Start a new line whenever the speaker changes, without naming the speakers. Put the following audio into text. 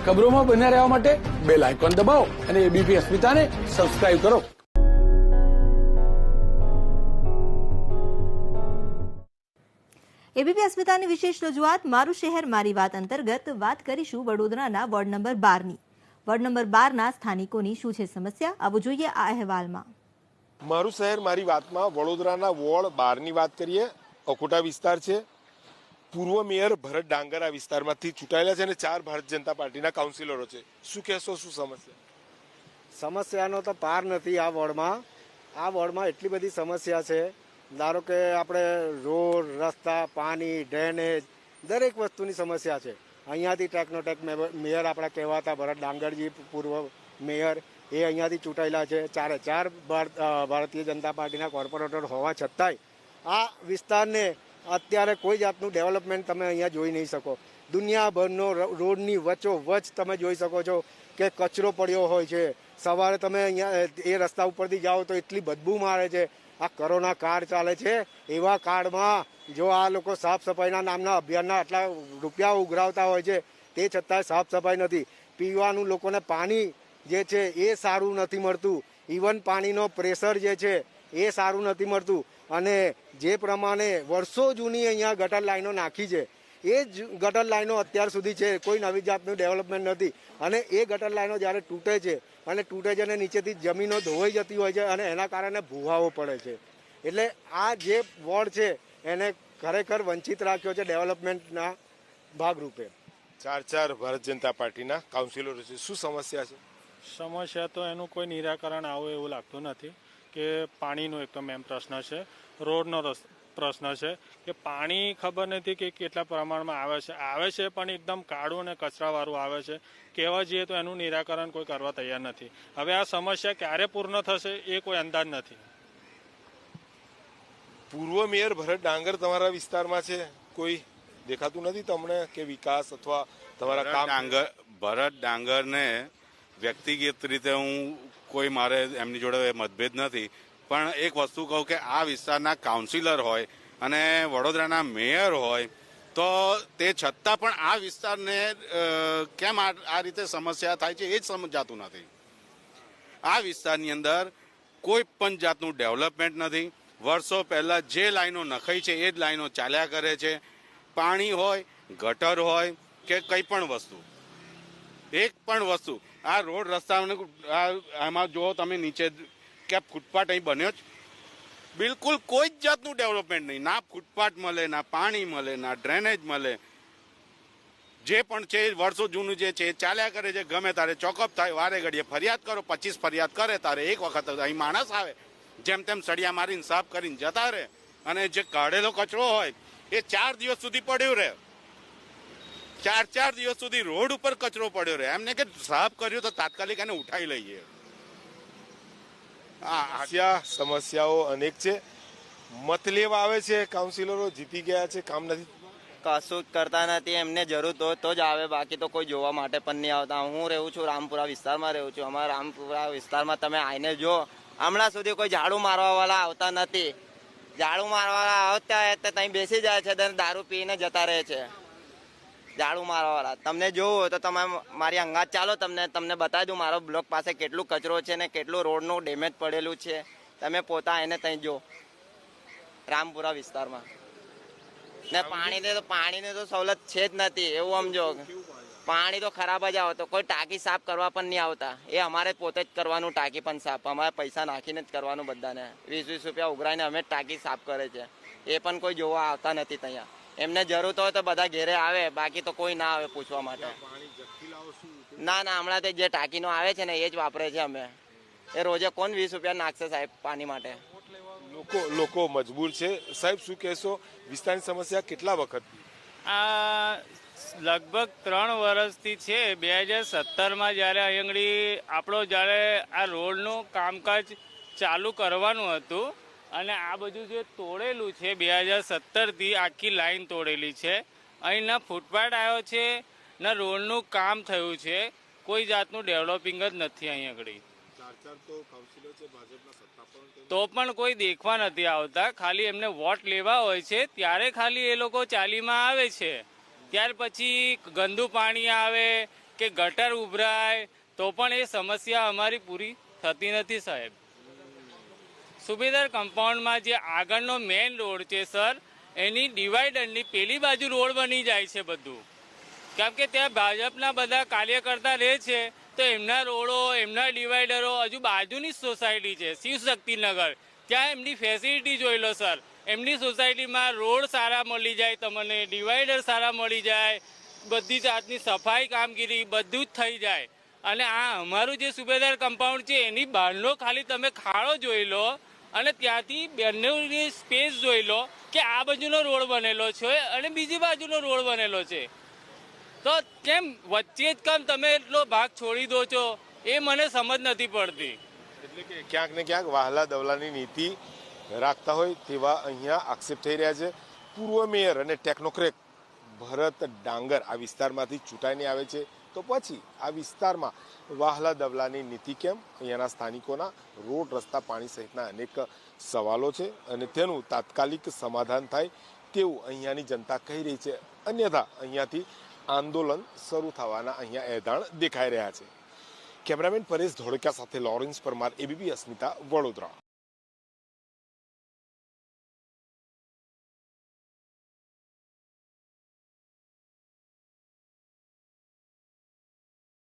ખબરોમાં બન્યા રહેવા માટે બેલ આઇકોન દબાવો અને એબીપી અસ્મિતાને સબસ્ક્રાઇબ કરો.
એબીપી અસ્મિતાની વિશેષ રજૂઆત મારું શહેર મારી વાત અંતર્ગત વાત કરીશું વડોદરાના વોર્ડ નંબર 12ની. વોર્ડ નંબર 12ના સ્થાનિકોની શું છે સમસ્યા, આવો જોઈએ આ અહેવાલમાં.
મારું શહેર મારી વાતમાં વડોદરાના વોર્ડ 12ની વાત કરીએ. અકોટા વિસ્તાર છે. પૂર્વ મેયર ભરત ડાંગર આ વિસ્તારમાંથી ચૂંટાયેલા છે અને 4 ભારતીય જનતા પાર્ટીના કાઉન્સિલરો છે. શું કહેશો, શું સમસ્યા?
સમસ્યાનો તો પાર નથી. આ વોર્ડમાં એટલી બધી સમસ્યા છે. ધારો કે આપણે રોડ, રસ્તા, પાણી, ડ્રેનેજ, દરેક વસ્તુની સમસ્યા છે. અહીંયાથી ટેકનોટેક મેયર આપણા કહેવાતા ભરત ડાંગરજી પૂર્વ મેયર એ અહીંયાથી ચૂંટાયેલા છે. 4 ભારતીય જનતા પાર્ટીના કોર્પોરેટર હોવા છતાંય આ વિસ્તારને અત્યારે કોઈ જાતનું ડેવલપમેન્ટ તમે અહીંયા જોઈ નહીં શકો. દુનિયાભરનો રોડની વચ્ચોવચ્ચ તમે જોઈ શકો છો કે કચરો પડ્યો હોય છે. સવારે તમે અહીંયા એ રસ્તા ઉપરથી જાઓ તો એટલી બદબુ મારે છે. આ કોરોના કાળ ચાલે છે, એવા કાળમાં જો આ લોકો સાફ સફાઈના નામના અભિયાનના આટલા રૂપિયા ઉઘરાવતા હોય છે, તે છતાંય સાફ સફાઈ નથી. પીવાનું લોકોને પાણી જે છે એ સારું નથી મળતું. ઇવન પાણીનો પ્રેશર જે છે એ સારું નથી મળતું. અને જે પ્રમાણે વર્ષો જૂની અહીંયા ગટર લાઈનો નાખી છે, એ જ ગટર લાઈનો અત્યાર સુધી છે, કોઈ નવી જાતનું ડેવલપમેન્ટ નથી. અને એ ગટર લાઈનો જ્યારે તૂટે છે અને નીચેથી જમીનો ધોવાઈ જતી હોય છે અને એના કારણે ભૂવાઓ પડે છે. એટલે આ જે વોર્ડ છે એને ખરેખર વંચિત રાખ્યો છે ડેવલપમેન્ટના ભાગરૂપે.
4 ભારતીય જનતા પાર્ટીના કાઉન્સિલરો છે. શું સમસ્યા છે?
સમસ્યા તો એનું કોઈ નિરાકરણ આવે એવું લાગતું નથી. કે પાણીનો એક તો મેઇન પ્રશ્ન છે, રોડનો પ્રશ્ન છે કે પાણી ખબર નથી કે કેટલા પ્રમાણમાં આવે છે પણ એકદમ કાળું અને કચરાવાળું આવે છે. કહેવા જઈએ તો એનું નિરાકરણ કોઈ કરવા તૈયાર નથી. હવે આ સમસ્યા ક્યારે પૂર્ણ થશે એ કોઈ અંદાજ નથી.
પૂર્વ મેયર ભરત ડાંગર તમારા વિસ્તારમાં છે, કોઈ દેખાતું નથી તમને કે વિકાસ અથવા તમારા કામ?
ભરત ડાંગરને વ્યક્તિગત રીતે હું કોઈ મારે એમની જોડે મતભેદ નથી, પણ એક વસ્તુ કહું કે આ વિસ્તારના કાઉન્સિલર હોય અને વડોદરાના મેયર હોય તો તે છતાં પણ આ વિસ્તારને કેમ આ રીતે સમસ્યા થાય છે એ જ સમજાતું નથી. આ વિસ્તારની અંદર કોઈ પણ જાતનું ડેવલપમેન્ટ નથી. વર્ષો પહેલા જે લાઈનો નખાઈ છે એ જ લાઈનો ચાલ્યા કરે છે. પાણી હોય, ગટર હોય કે કંઈ પણ વસ્તુ, એક પણ વસ્તુ આ રોડ રસ્તા આમાં જો તમે નીચે કે ફૂટપાથ અહીં બન્યો જ, બિલકુલ કોઈ જ જાતનું ડેવલપમેન્ટ નહીં. ના ફૂટપાથ મળે, ના પાણી મળે, ના ડ્રેનેજ મળે. જે પણ છે વર્ષો જૂનું જે છે ચાલ્યા કરે છે. ગમે તારે ચોકઅપ થાય, વારે ઘડીએ ફરિયાદ કરો, 25 ફરિયાદ કરે તારે એક વખત અહીં માણસ આવે જેમ તેમ સળિયા મારીને સાફ કરીને જતા રહે. અને જે કાઢેલો કચરો હોય એ 4 દિવસ સુધી પડ્યો રહે. 4 દિવસ સુધી રોડ ઉપર કચરો પડ્યો રહે. એમને કે સાફ કર્યો તો તાત્કાલિક એને ઉઠાઈ લઈએ.
સમસ્યાઓ અનેક છે. મત લેવા આવે છે કાઉન્સિલરો, જીતી ગયા છે, કામ નથી,
કશું જ કરતા નથી. એમને જરૂર તો જ આવે, બાકી તો કોઈ જોવા માટે પણ નહીં આવતા. હું રહું છું રામપુરા વિસ્તારમાં રહું છું. અમારા રામપુરા વિસ્તારમાં તમે આવીને જો, હમણાં સુધી કોઈ ઝાડુ મારવા વાળા આવતા નથી. ઝાડુ મારવા વાળા આવતા ત્યાં બેસી જાય છે, દારૂ પીને જતા રહે છે ઝાડુ મારવા વાળા. તમને જોવું હોય તો તમે મારી અંગાત ચાલો, તમને બતાવી દઉં મારો બ્લોક પાસે કેટલું કચરો છે ને કેટલું રોડનું ડેમેજ પડેલું છે. તમે પોતા એને ત્યાં જો રામપુરા વિસ્તારમાં. ને પાણીની તો સવલત છે જ નથી, એવું સમજો. પાણી તો ખરાબ જ આવે. તો કોઈ ટાંકી સાફ કરવા પણ નહીં આવતા. એ અમારે પોતે જ કરવાનું ટાંકી પણ સાફ. અમારે પૈસા નાખીને જ કરવાનું બધાને. 20 રૂપિયા ઉઘરાઈને અમે ટાંકી સાફ કરે છે. એ પણ કોઈ જોવા આવતા નથી ત્યાં. એમને જરૂર હોય તો બધા ઘેરે આવે, બાકી તો કોઈ ના આવે પૂછવા માટે. ના હમણાં તો જે ટાંકીનો આવે છે ને એ જ વાપરે છે અમે. એ રોજે કોણ 20 રૂપિયા નાખશે સાહેબ પાણી માટે?
લોકો મજબૂર છે. સાહેબ શું કહેશો, વિસ્તારની સમસ્યા કેટલા વખત?
આ લગભગ 3 વર્ષથી છે. 2017માં જ્યારે અહીંયાંગળી જ્યારે આ રોડનું કામકાજ ચાલુ કરવાનું હતું અને આ બધું જે તોડેલું છે 2017થી આખી લાઈન તોડેલી છે. અહીં ના ફૂટપાથ આવ્યો છે, ના રોડનું કામ થયું છે. કોઈ જાતનું ડેવલપિંગ જ નથી અહીં આગળ. તો પણ કોઈ દેખવા નથી આવતા. ખાલી એમને વોટ લેવા હોય છે ત્યારે ખાલી એ લોકો ચાલીમાં આવે છે. ત્યાર પછી ગંદુ પાણી આવે કે ગટર ઉભરાય તો પણ એ સમસ્યા અમારી પૂરી થતી નથી સાહેબ. સુબેદાર કમ્પાઉન્ડમાં જે આગળનો મેઇન રોડ છે સર, એની ડિવાઈડરની પેલી બાજુ રોડ બની જાય છે બધું. કેમ કે ત્યાં ભાજપના બધા કાર્યકર્તા રહે છે, તો એમના રોડો, એમના ડિવાઈડરો, હજુ બાજુની સોસાયટી છે શિવશક્તિનગર, ત્યાં એમની ફેસિલિટી જોઈ લો સર. એમની સોસાયટીમાં રોડ સારા મળી જાય, તમને ડિવાઈડર સારા મળી જાય, બધી જાતની સફાઈ કામગીરી બધું જ થઈ જાય. અને આ અમારું જે સુબેદાર કમ્પાઉન્ડ છે એની બહારનો ખાલી તમે ખાડો જોઈ લો અને ત્યાંથી બંનેની સ્પેસ જોઈ લો કે આ બાજુનો રોડ બનેલો છે અને બીજી બાજુનો રોડ બનેલો છે, તો કેમ વચ્ચે જ કેમ તમે એટલો ભાગ છોડી દો છો, એ મને સમજ નથી પડતી.
એટલે કે ક્યાંક ને ક્યાંક વહાલા દવલાની નીતિ રાખતા હોય તેવા અહીંયા આક્ષેપ થઈ રહ્યા છે. પૂર્વ મેયર અને ટેકનોક્રેટ ભરત ડાંગર આ વિસ્તારમાંથી ચૂંટાઈને આવે છે, તો પછી આ વિસ્તારમાં વહાલા દવલાની નીતિ કેમ? અહીંયાના સ્થાનિકોના રોડ, રસ્તા, પાણી સહિતના અનેક સવાલો છે અને તેનું તાત્કાલિક સમાધાન થાય તેવું અહીંયાની જનતા કહી રહી છે. અન્યથા અહીંયાથી આંદોલન શરૂ થવાના અહીંયા એધાણ દેખાઈ રહ્યા છે. કેમેરામેન પરેશ ધોળકિયા સાથે લોરેન્સ પરમાર, એબીપી અસ્મિતા, વડોદરા.